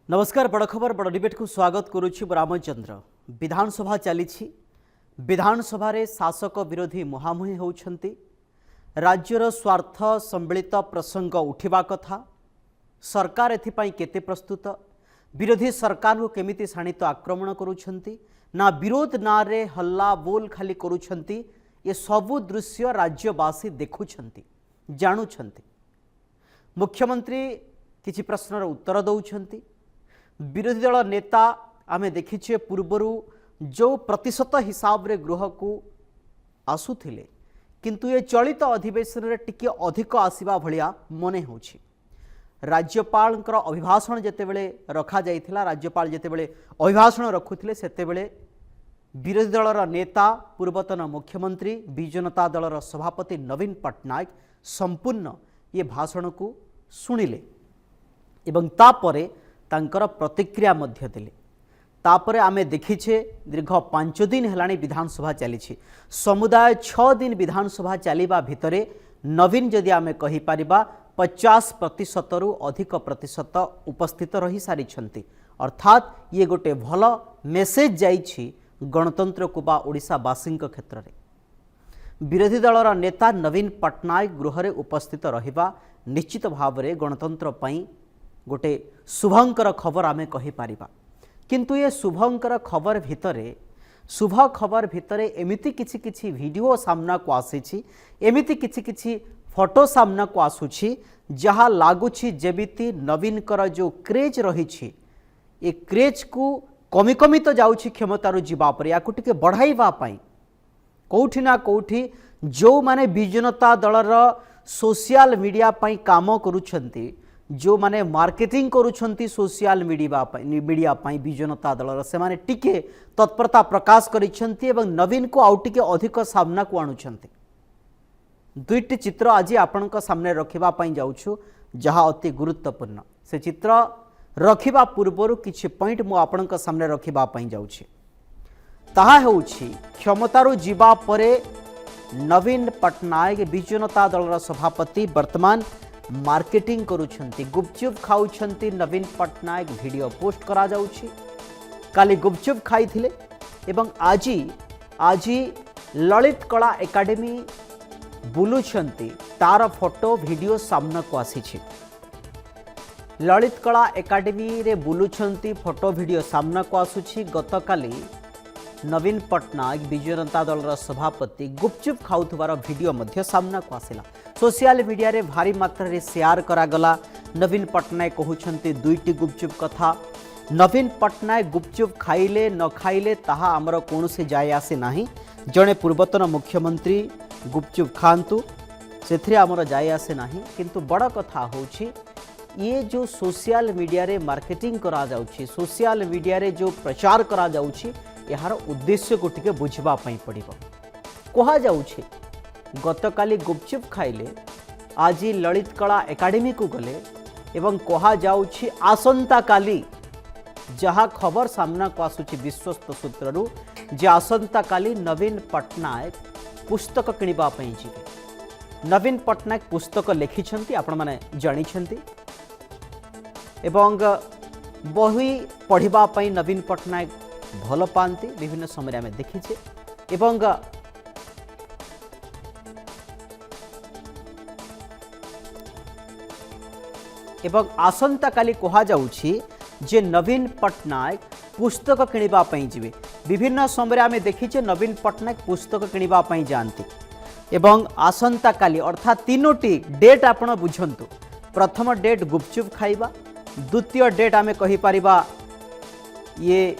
नमस्कार बड़ खबर बड़ डिबेट को स्वागत करुच्ची रामचंद्र। विधानसभा चली विधानसभा रे शासक विरोधी मुहांमुही होउछंती। राज्यर स्वार्थ सम्मिलित प्रसंग उठिबा कथा। सरकार एथिपाई केते प्रस्तुत, विरोधी सरकार को केमिति शाणित आक्रमण करुछंती ना विरोध ना रे हल्ला बोल खाली करुछंती। ये सबु दृश्य राज्यवासी देखुछंती जानुछंती। मुख्यमंत्री किछि प्रश्नर उत्तर दौछंती। विरोधी दल नेता आमे देखिछे पूर्वरु जो प्रतिशत हिसाब रे गृह को आसुथिले, किंतु ये चलित अधिवेशन रे टिके अधिक आसीबा भलिया मने होछि। राज्यपालकर अभिभाषण जेतेबेले रखा जाइथिला, राज्यपाल जेतेबेले अभिभाषण रखुथिले सेतेबेले विरोधी दलर नेता पूर्वतन मुख्यमंत्री बिजु जनता दलर सभापति नवीन पट्टनायक संपूर्ण ये भाषण को सुनिले एवं तापरे तांकर प्रतिक्रिया मध्य देले। तापरे आमे देखिछे दीर्घ 5 दिन हेलाणी विधानसभा चली। समुदाय 6 दिन विधानसभा चलिबा भितरे नवीन जदि आमे कहि परिबा 50% रु अधिक प्रतिशत उपस्थित रही सारी छंती। अर्थात ये गोटे भल मेसेज जाइछि गणतंत्र को बा ओडिशावासी क्षेत्र में। विरोधी दलर नेता नवीन पट्टनायक गृह रे उपस्थित रहिबा निश्चित भाव में गणतंत्र पई गोटे शुभंकर खबर आमे कहि पारिबा। किंतु ये शुभंकर खबर भितरे शुभ खबर भितरे एमिति किछि किछि वीडियो सामना को आसीछि, एमिति किछि किछि फोटो सामना को आसुछि जहाँ लागुछि जेमिति नवीन कर जो क्रेज रहिछि ए क्रेज को कमी कमी तो जाउछि क्षमतारु जीवा पर या टिके बढ़ाइबा पई कोठी ना कोठी जो माने बिजु जनता दलर सोशल मीडिया पई काम करूछंती, जो माने मार्केटिंग करूछंती सोशल मीडिया पई बिजु जनता दलर से माने टिके तत्परता प्रकाश करिछंती एवं नवीन को आउ टिके अधिक सामना को आणुछंती। दुईटी चित्र आज आपनक सामने रखिबा पई जाउछु जहाँ अति गुरुत्वपूर्ण। से चित्र रखिबा पूर्वरु किछि पॉइंट मु आपनक सामने रखिबा पई जाउछि। ताहा हेउछि क्षमतारु जीवा परे नवीन पट्टनायक बिजु जनता दलर सभापति वर्तमान मार्केटिंग करुछंती, गुपचुप खाउछंती। नवीन पट्टनायक वीडियो पोस्ट करा जाउछि। काली गुपचुप खाइथिले एवं आजी ललित कला एकेडमी बुलुछंती तार फोटो वीडियो सामना को आसीछि। ललित कला एकेडमी रे बुलुछंती फोटो वीडियो सामना को आसुछि। गतकाली नवीन पट्टनायक बिजु जनता दलर सभापति गुपचुप खाउथबार वीडियो मध्य सामना को आसिला। सोशल मीडिया रे भारी मात्रा रे शेयर करागला। नवीन पट्टनायक कहउछंती दुईटी गुपचुप कथा। नवीन पट्टनायक गुपचुप खाइले न खाइले ताहा आमर कोनोसी जाय आसे नाही। जणे पूर्वतन मुख्यमंत्री गुपचुप खांतु सेथरे आमर जाय आसे नाही। किंतु बड़ कथा होछि ये जो सोशल मीडिया रे मार्केटिंग करा जाउछि, सोशल मीडिया रे जो प्रचार करा जाउछि यार उद्देश्य को टिके बुझबा पई पड़िबो। कहा जाउछि गतकाली गुपचुप खाइले, आज ललित कला एकेडमी को गले एवं कहा जाउछि आसंता काली जहाँ खबर सामना को आसुछि विश्वस्त सूत्ररु जे आसंता काली नवीन पट्टनायक पुस्तक किनिबा पई जिवे। नवीन पट्टनायक पुस्तक लिखिछंती, आपण माने जानिछंती एवं बही पढ़िबा पई नवीन पट्टनायक भल पाती। विभिन्न समय आम देखीचे एवं आसंता काली कहा जाउछि जे नवीन पट्टनायक पुस्तक किनिबा पई जिवे। विभिन्न समय आम देखीचे नवीन पट्टनायक पुस्तक किनिबा पई जानती एवं आसंता काली अर्थात तीनोटी डेट आपण बुझंतु। प्रथम डेट गुपचुप खाइबा, द्वितीय डेट आम कहि परिबा ये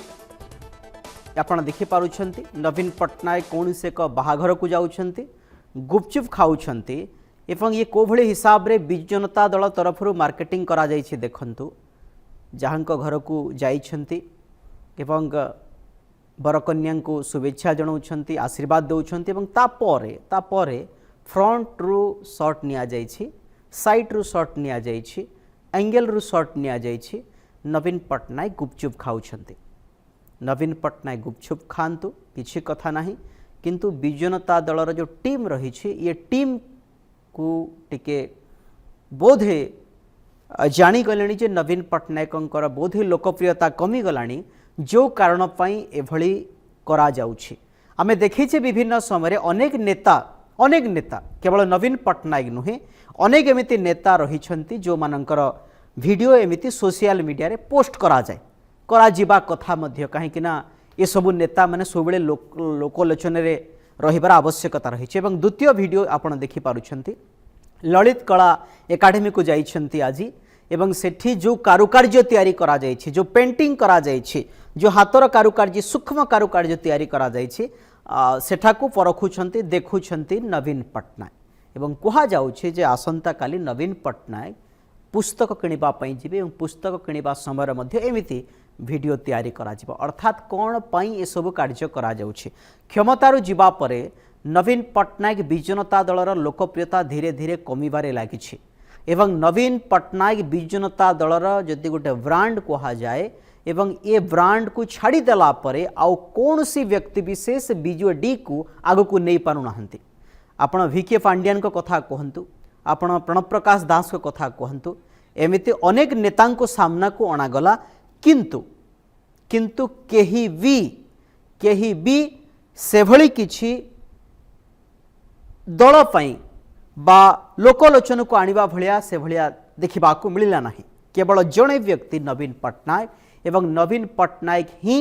आपण देखि पारुछंती नवीन पट्टनायक कौन से एक बाहाघर को जाउछंती, गुपचुप खाउछंती एवं ये को भली हिसाब रे बिजु जनता दल तरफ मार्केटिंग करा जाइछि। देखंतु जहाँक घर को जाइछंती एवं बरकन्या को शुभेच्छा जणाउछंती, आशीर्वाद दउछंती एवं तापरे फ्रंट रु शॉट निया जाइछि, साइड रु शॉट निया जाइछि, एंगल रु शॉट निया जाइछि। नवीन पट्टनायक गुपचुप खाउछंती। नवीन पट्टनायक गुपचुप खांतु किछि कथा नाही, किंतु बिजु जनता दलर जो टीम रही ये टीम को टिके बोधे जाणीगले जे नवीन पट्टनायकर बोधे लोकप्रियता कमीगला जो कारण एभली करा जाउछि आमे देखीचे विभिन्न समय अनेक नेता केवल नवीन पट्टनायक नुहे अनेक एमिति नेता रही जो मानकर वीडियो एमिति सोशल मीडिया रे पोस्ट करा जिबा कथा मध्य कहीं ना ये सबु नेता माने सबले लोकलोचन रे रहिबार आवश्यकता रही एवं द्वितीय वीडियो आपण देखि पारुछंती ललित कला एकाडेमी को जाइछंती आज एवं सेठी जो कारुकार्य तैयारी करा जाइछि जो पेंटिंग करा जाइछि जो हाथर कारुकार्य सूक्ष्म कारुकार्य तैयारी करा जाइछि सेठाकू परखुछंती देखुछंती नवीन पट्टनायक एवं कहा जाउछि जे आसंता काली नवीन पट्टनायक पुस्तक किनिबा पई जिबे एवं पुस्तक किनिबा समय मध्य एमिति वीडियो तैयारी करा जिवो अर्थात कोन पई ए सब कार्य करा जाउछि क्षमतारु जिबा परे नवीन पट्टनायक विजु जनता दलर लोकप्रियता धीरे धीरे कमिबारे लागिछि एवं नवीन पट्टनायक विजु जनता दलर जदि गोटे ब्रांड कहा जाए एवं ये ब्रांड को छाड़ी देला परे आउ कौनसी व्यक्ति विशेष बीजेडी को आगु को नहीं पारु नाहंती आपण वीके पांड्यान को कथा कहंतु आपण प्रणव प्रकाश दास को कथा कहंतु एमिति अनेक नेतां को सामना को अणागला किंतु केही भी सेभली किछि दल पई बा लोकलोचन को आनिबा भलिया से भलिया देखिबा को मिलिला नाही केवल जणे व्यक्ति नवीन पट्टनायक एवं नवीन पट्टनायक ही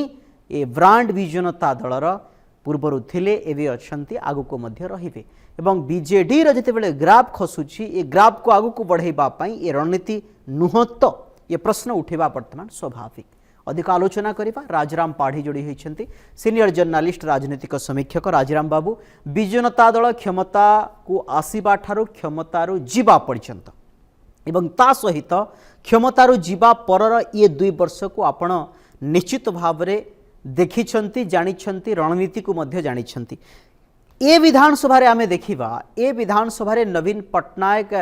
ए ब्रांड विजु जनता दलर पूर्वरु थिले एवं अछंती आगु को मध्य रहिबे एवं बीजेडी रो जते ग्राफ खसुची ए ग्राफ को आगु को बढ़ाइबा पई ए रणनीति नुहत ये प्रश्न उठेबा वर्तमान स्वाभाविक अधिक आलोचना करिबा राजराम पाढ़ी जोड़ी होइछंती सीनियर जर्नालिस्ट राजनीतिक समीक्षक राजराम बाबू विजु जनता दल क्षमता को आसीबा ठारू क्षमतारू जीवा पर्यंत एवं ता सहित क्षमतारू जीवा परर ये 2 वर्ष को आपण निश्चित भाव रे देखिछंती जानिछंती रणनीति को मध्य जानिछंती ए विधानसभा रे आमे देखिबा ए विधानसभा रे नवीन पट्टनायक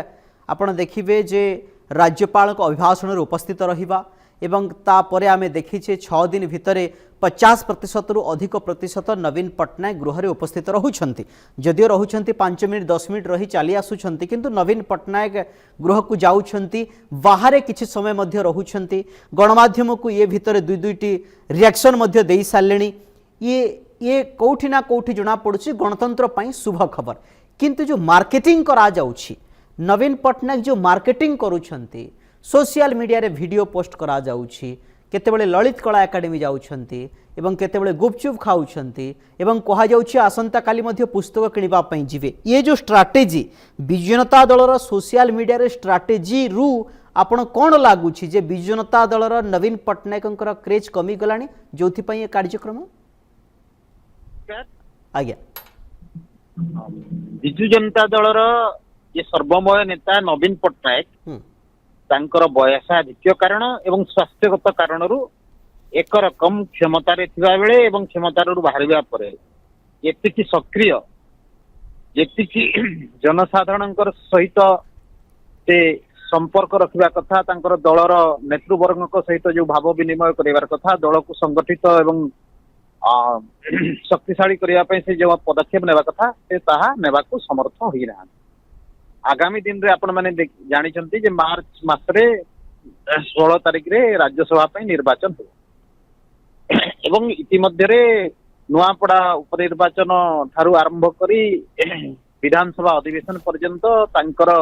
आपण देखिबे जे राज्यपाल को अभिभाषण रे उपस्थित रहिबा एवं तापरे आमे देखिछे 6 दिन भितरे 50% रु अधिक प्रतिशत नवीन पट्टनायक गृह रे उपस्थित रहुछंती जदियो रहुछंती 5 मिनिट 10 मिनिट रही चली आसुछंती किंतु नवीन पट्टनायक गृह को जाउछंती बाहरे किछि समय मध्य रहुछंती गणमाध्यम को ये भितरे दुईटी रिएक्शन मध्य देई सालेनी ये कोठी ना कोठी जणा पड़ुछि गणतंत्र पई शुभ खबर किंतु जो मार्केटिंग करा जाउछि नवीन पट्टनायक जो मार्केटिंग करूछंती सोशल मीडिया रे वीडियो पोस्ट करा जाउछि केतेबेले ललित कला एकाडेमी जाउछंती एवं केतेबेले गुपचुप खाउछंती एवं कहा जाउछि आसंता काली मध्य पुस्तक किनिबा पई जिवे ये जो स्ट्रैटेजी विजु जनता दलर सोशल मीडिया रे स्ट्रैटेजी रु आपण कोन लागुछि जे विजु जनता दलर नवीन पट्टनायकंकर क्रेज कमी गलानी जोथि पई ए कार्यक्रम आज्ञा विजु जनता दलर ये सर्वमय नेता नवीन पट्टनायक तांकर बयसाधिक्य कारण एवं स्वास्थ्यगत कारणरू एक रकम क्षमतारे थिबा बेले एवं क्षमतारू बाहरिबा परे एतिकी सक्रिय एतिकी जनसाधारणकर सहित से संपर्क रखिबा कथा तांकर दलर नेतृवर्गक सहित जो भाव विनिमय करिवार कथा दल को संगठित एवं शक्तिशाली करिया पय से जो पदक्षेप नेबा कथा से ताहा नेबा को समर्थ होई रहा आगामी दिन रे आपण माने जानि छंती जे मार्च मासरे 16 तारिख रे राज्यसभा पय निर्वाचन हो एवं इतिमध्ये रे नुआपड़ा उपनिर्वाचन ठारू आरंभ करी विधानसभा अधिवेशन पर्यंत तांकर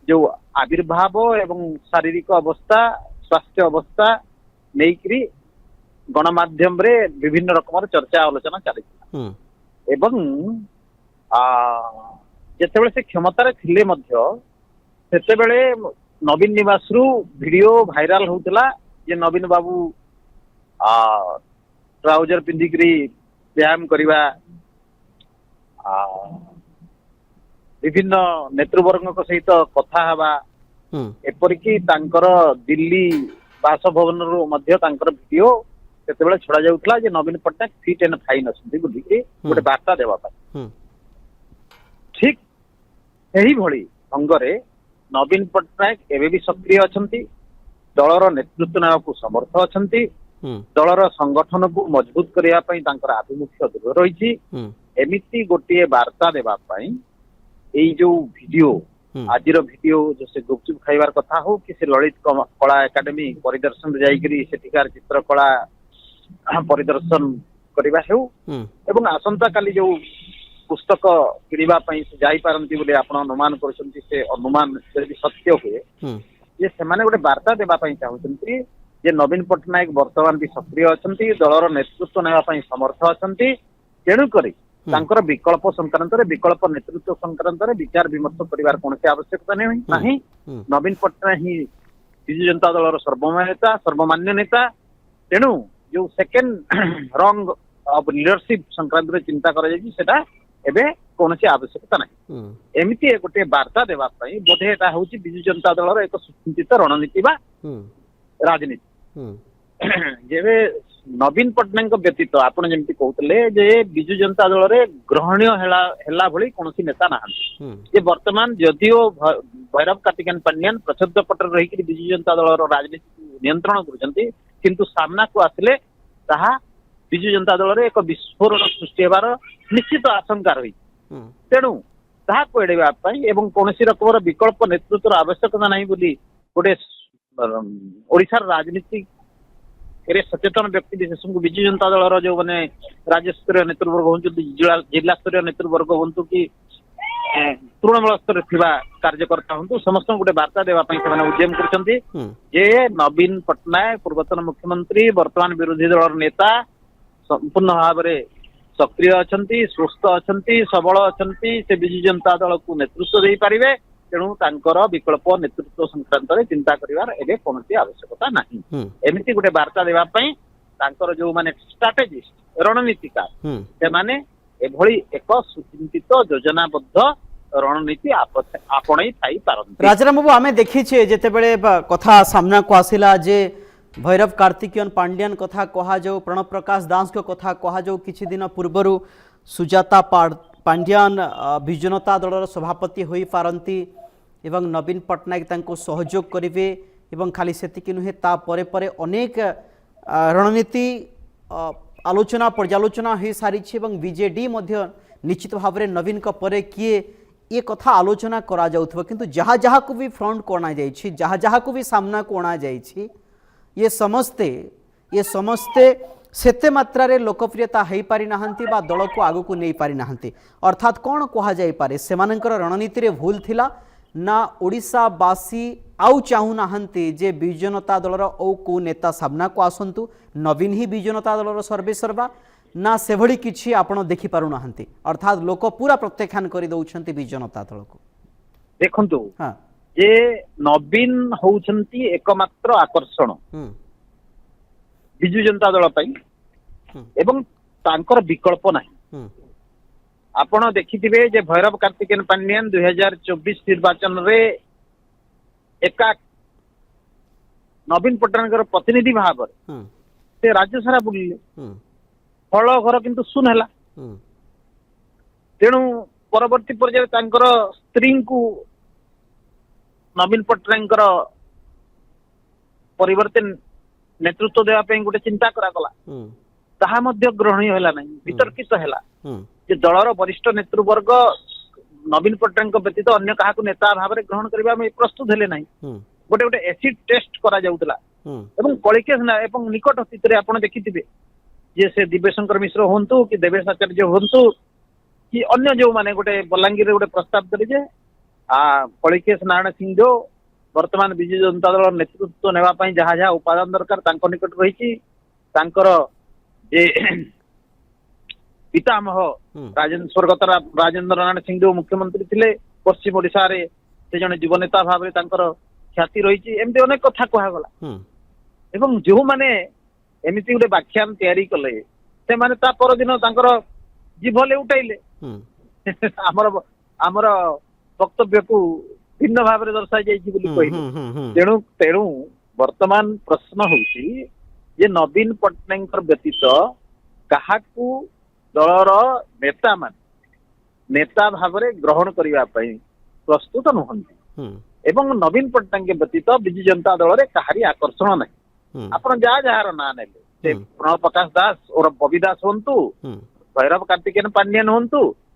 जो आविर्भाव एवं शारीरिक अवस्था स्वास्थ्य अवस्था नेइकरी गणमाध्यम रे विभिन्न रकम चर्चा आलोचना चली एवं जेतेबेले से क्षमतार थिले मध्य सेतेबेले नवीन निवास रु वीडियो वायरल होतला जे नवीन बाबू ट्राउजर पिंधिकरी व्यायाम करिवा विभिन्न नेतृवर्ग सहित कथा हवा एपरिकी तांकर दिल्ली बासभवन रु मध्य तांकर वीडियो सेतेबेले छड़ा जाउतला जे नवीन पट्टनायक फिट एंड फाइन असंती बुझिकरी गोटे वार्ता देवा पाई ठीक यही भली ढंगरे नवीन पट्टनायक एवं भी सक्रिय अछंती दलर नेतृत्व नेवा को समर्थ अछंती दलर संगठन को मजबूत करिया पई तांकर आभिमुख्य दृढ़ रहिछि एमिति गोटे वार्ता देबा पई एई जो वीडियो आज वीडियो जो से गुपचुप खाइबार कथा हो कि से ललित कला एकाडेमी परिदर्शन जाइकरी सेठिकार चित्रकला परिदर्शन करबा हेउ एवं आसंता काली जो पुस्तक किनिबा पई से जाई पारंती बोले आपण अनुमान करछंती से अनुमान यदि सत्य हुए जे सेमाने गोटे वार्ता देबा पई चाहुछंती जे नवीन पट्टनायक वर्तमान भी सक्रिय अछंती दलर नेतृत्व नेबा पई समर्थ अछंती तेणु करी तांकर विकल्प संक्रांत रे विकल्प नेतृत्व संक्रांत रे विचार विमर्श करिवार कोनसे आवश्यकता नहीं नवीन पट्टनायक ही बिजु जनता दलर सर्वमान्य नेता तेणु जो सेकेंड रंग ऑफ लीडरशिप संक्रांत रे चिंता करा जाई सेटा एबे कोनसे आवश्यकता नहीं एमिति गोटे वार्ता देबा पई बोधे एटा होची बिजु जनता दलर एक सुचिंतित रणनीति बा राजनीति जेबे नवीन पट्टनायक व्यतीत आपण जेमति कहतले जे बिजु जनता दल रे ग्रहणीय हेला भली कोनसी नेता नाहंती जे वर्तमान जदिओ भैरव कार्तिकेन पांड्यान प्रच्छद पटर रही कि बिजु जनता दल रो राजनीति नियंत्रण करछंती किंतु सामना को आसले ताहा बिजु जनता दल रे एक विस्फोरण सृष्टि हेबार निश्चित आशंका रही तेणु ताहा को एडेबा पई एवं कोनसी रकमर विकल्प नेतृत्व आवश्यकता नहीं बोली गोटे ओडिशार राजनीति एरे सचेतन व्यक्ति विशेष बिजु जनता दल जो मैंने राज्य स्तरीय नेतृवर्ग हूँ जिला स्तरीय नेतृवर्ग हूँ कि तृणमूल स्तर कार्यकर्ता हूँ समस्त गोटे वार्ता देवाई से उद्यम कर नवीन पट्टनायक पूर्वतन मुख्यमंत्री वर्तमान विरोधी दल नेता संपूर्ण भाव में सक्रिय अच्छा सुस्थ अच्छा सबल अच्छा से बिजु जनता दल को नेतृत्व दे पारे तेणु तांकर विकल्प नेतृत्व संक्रांत रे चिंता करिवार एबे कोनसी आवश्यकता नाही एमिति गोटे वार्ता देबा पई तांकर जो माने स्ट्रैटेजिस्ट रणनीतिकार से माने एभली एक सुचिंतित योजनाबद्ध रणनीति आपणै थाई पारंती राजाराम बाबू आमे देखि छे जेते बेले कथा सामना को आसिला जे भैरव कार्तिकेयन पांड्यान कथा कहा जो प्रणव प्रकाश दास को कथा कहा जो किछि दिन पूर्वरु सुजाता पांड्यान बिजु जनता दलर सभापति होई पारंती एवं नवीन पट्टनायक तांको सहयोग करिवे एवं खाली सेतिकी नुहे ता परे परे अनेक रणनीति आलोचना पर्यालोचना हो सारी एवं बीजेडी मध्य निश्चित भाव में नवीन का परे किए ये कथा आलोचना करा जाउथबो किंतु जहाँ जहाँ को भी फ्रंट को अणा जाइछि जहाँ जहाँ को भी सामना को अणा जाइछि ये समस्ते सेते मात्रा रे लोकप्रियता हो पारि नाहंती बा दल को आगु को नहीं पारि नाहंती अर्थात कौन कहा जाई पारे सेमानंकर रणनीति रे भूल थिला ना ओडिशावासी आउ चाहू नाहंती जे बिजु जनता दलर ओ को नेता सामना को आसंतु नवीन ही बिजु जनता दलर सर्वे सर्वा ना सेभली किछि आपण देखि पारु नाहंती अर्थात लोक पूरा प्रत्याख्यान करि दउछंती बिजु जनता दल को देखंतु हां जे नवीन होउछंती एकमात्र आकर्षण बिजु जनता दल पाई एवं तांकर विकल्प नहीं आपण देखिथिबे जे भैरव कार्तिकेयन पांड्यान 2024 निर्वाचन रे एका नवीन पट्टनायक प्रतिनिधि भाव से राज्य सारा बुलिले फल घर किंतु सुन हैला तेणु परवर्ती पर्याय तांकर स्त्री को नवीन पट्टनायक परिवर्तन नेतृत्व देवा पे गोटे चिंता करा गला ताहा मध्य ग्रहणीय हैला नहीं वितर्कित हैला जे दलर वरिष्ठ नेतृवर्ग नवीन पट्टनायक व्यतीत अन्य काहा को नेता भाव में ग्रहण करबा में प्रस्तुत हेले नहीं गोटे गोटे एसिड टेस्ट करा जाउतला एवं कलिकेश ना एवं निकट अतीत रे आपण देखिथिबे जे से दिव्यशंकर मिश्र होंतु कि देवेश आचार्य होंतु कि अन्य जो माने गोटे बलांगीर रे गोटे प्रस्ताव करी जे कलिकेश नारायण सिंह वर्तमान बिजु जनता दल नेतृत्व नेवा पई जहाँ जहाँ उपादान दरकार तांको निकट रही जे पितामह स्वर्गत राजेंद्र नारायण सिंह जो मुख्यमंत्री थिले पश्चिम ओडिशा रे से जने युव नेता भाव में तांकर ख्याति रही एमती अनेक कथा कहगला एवं जो माने एमिति गोटे व्याख्यान तैयारी कले से माने ता पर दिन तांकर जीभले उठाइले आमर वक्तव्य को भिन्न भाव में दर्शा तेणु तेणु वर्तमान प्रश्न होची जे नवीन पट्टनायक व्यतीत काहाकू दलर नेता मान नेता भाव में ग्रहण करने प्रस्तुत नुहंती एवं नवीन पट्टनायक व्यतीत बिजु जनता दल में कहारी आकर्षण नहीं आपण जहाँ जार ना ने प्रणव प्रकाश दास और बबी दास हूँ भैरव कार्तिकेयन पांड्यान हूँ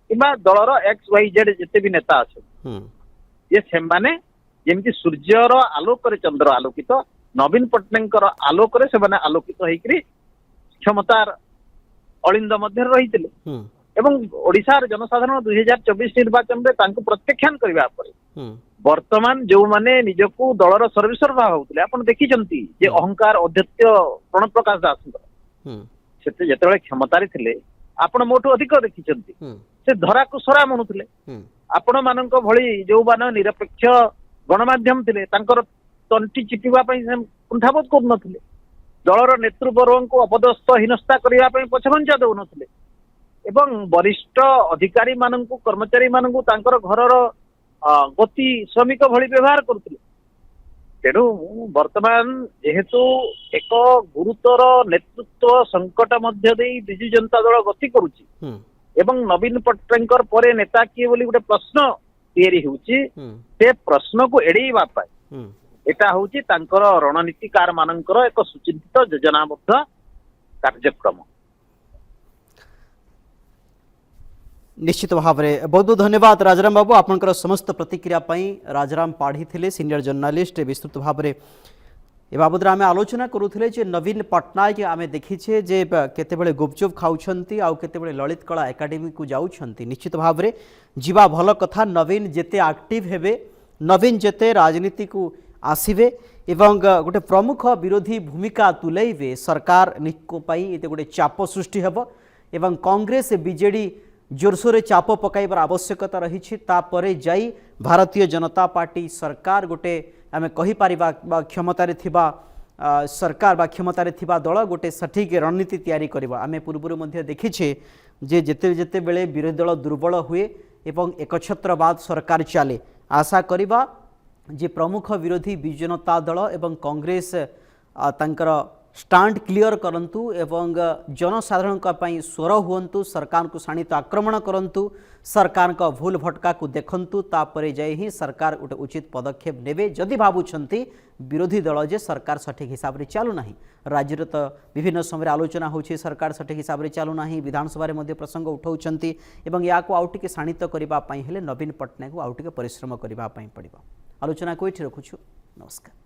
कि दलर एक्स वाई जेड जिते भी नेता अच्छा ଯେ ସେମାନେ ଯେମିତି ସୂର୍ଯ୍ୟର ଆଲୋକରେ ଚନ୍ଦ୍ର ଆଲୋକିତ, ନବୀନ ପଟ୍ଟନାୟକଙ୍କର ଆଲୋକରେ ସେମାନେ ଆଲୋକିତ ହେଇକିରି କ୍ଷମତାର ଅଳିନ୍ଦ ମଧ୍ୟରେ ରହିଥିଲେ ଏବଂ ଓଡିଶାର ଜନସାଧାରଣ 2024 ନିର୍ବାଚନରେ ତାଙ୍କୁ ପ୍ରତ୍ୟାଖ୍ୟାନ କରିବା ପରେ ବର୍ତ୍ତମାନ ଯୋଉମାନେ ନିଜକୁ ଦଳର ସର୍ବେସର୍ବା ହଉଥିଲେ, ଆପଣ ଦେଖିଛନ୍ତି ଯେ ଅହଙ୍କାର ଅଧ୍ୟକ୍ଷ ପ୍ରଣବ ପ୍ରକାଶ ଦାସଙ୍କର ସେତେ ଯେତେବେଳେ କ୍ଷମତାରେ ଥିଲେ ଆପଣ ମୋଠୁ ଅଧିକ ଦେଖିଛନ୍ତି, ସେ ଧରାକୁ ସରା ମଣୁଥିଲେ। ଆପଣ ମାନଙ୍କ ଭଳି ଯୋଉମାନେ ନିରପେକ୍ଷ ଗଣମାଧ୍ୟମ ଥିଲେ ତାଙ୍କର ତଣ୍ଟି ଚିପିବା ପାଇଁ ସେ କୁଣ୍ଠାବୋଧ କରୁନଥିଲେ, ଦଳର ନେତୃବର୍ଗଙ୍କୁ ଅପଦସ୍ଥ ହୀନସ୍ତା କରିବା ପାଇଁ ପଛଘଞ୍ଚା ଦଉନଥିଲେ ଏବଂ ବରିଷ୍ଠ ଅଧିକାରୀ ମାନଙ୍କୁ କର୍ମଚାରୀ ମାନଙ୍କୁ ତାଙ୍କର ଘରର ଗତି ଶ୍ରମିକ ଭଳି ବ୍ୟବହାର କରୁଥିଲେ। ତେଣୁ ବର୍ତ୍ତମାନ ଯେହେତୁ ଏକ ଗୁରୁତର ନେତୃତ୍ୱ ସଙ୍କଟ ମଧ୍ୟ ଦେଇ ବିଜୁ ଜନତା ଦଳ ଗତି କରୁଛି ଏବଂ ନବୀନ ପଟ୍ଟନାୟକଙ୍କର ପରେ ନେତା କିଏ ବୋଲି ଗୋଟେ ପ୍ରଶ୍ନ ତିଆରି ହେଉଛି, ସେ ପ୍ରଶ୍ନକୁ ଏଡେଇବା ପାଇଁ ଏଟା ହଉଛି ତାଙ୍କର ରଣନୀତିକାର ମାନଙ୍କର ଏକ ସୁଚିନ୍ତିତ ଯୋଜନାବଦ୍ଧ କାର୍ଯ୍ୟକ୍ରମ। निश्चित भाव में बहुत बहुत धन्यवाद राजाराम बाबू आपंकर समस्त प्रतिक्रिया राजाराम पाढ़ी थे सीनियर जर्नालीस्ट विस्तृत भाव में ए बाबद आम आलोचना करूँ जे नवीन पट्टनायक आम देखीचे जे केतेबेले गुपचुप खाऊंट आउ केतेबेले ललित कला एकाडेमी को जाऊँच। निश्चित भाव में जीवा भल कथा, नवीन जेते एक्टिव हेबे, नवीन जेते राजनीति को आसवे एवं गोटे प्रमुख विरोधी भूमिका तुलैबे सरकार ये गोटे चाप सृष्टि हेब एवं कांग्रेस बीजेडी जोरसोर चाप पकाइबार आवश्यकता रही जाई भारतीय जनता पार्टी सरकार गोटे आम कहीपर क्षमतार थिबा सरकार बा क्षमतार थिबा दल गोटे सठिक रणनीति तैयारी करबा। आम पूर्व देखीछे जे जेते जेते बेले विरोधी दल दुर्बल हुए एवं एकछत्रवाद सरकार चले, आशा करबा जे प्रमुख विरोधी बिजु जनता दल एवं कांग्रेस तांकर स्टांड क्लियर करंतु एवं जनसाधारण स्वर हुंतु, सरकार को शाणित आक्रमण करंतु, सरकार का भूल भटका को देखंतु, तापरे जाय ही सरकार गोटे उचित पदक्षेप नेबे जदि भावुछंती विरोधी दल जे सरकार सठिक हिसाब रे चालू नाही। राज्य तो विभिन्न समय आलोचना होछि सरकार सठिक हिसाब रे चालू नाही, विधानसभा रे मध्ये प्रसंग उठाउछंती एवं या को आउटिके शाणित करबा पई हेले नवीन पट्टनायक को आउटिके परिश्रम करबा पई पड़िबो। आलोचना को एठी रखुछु। नमस्कार।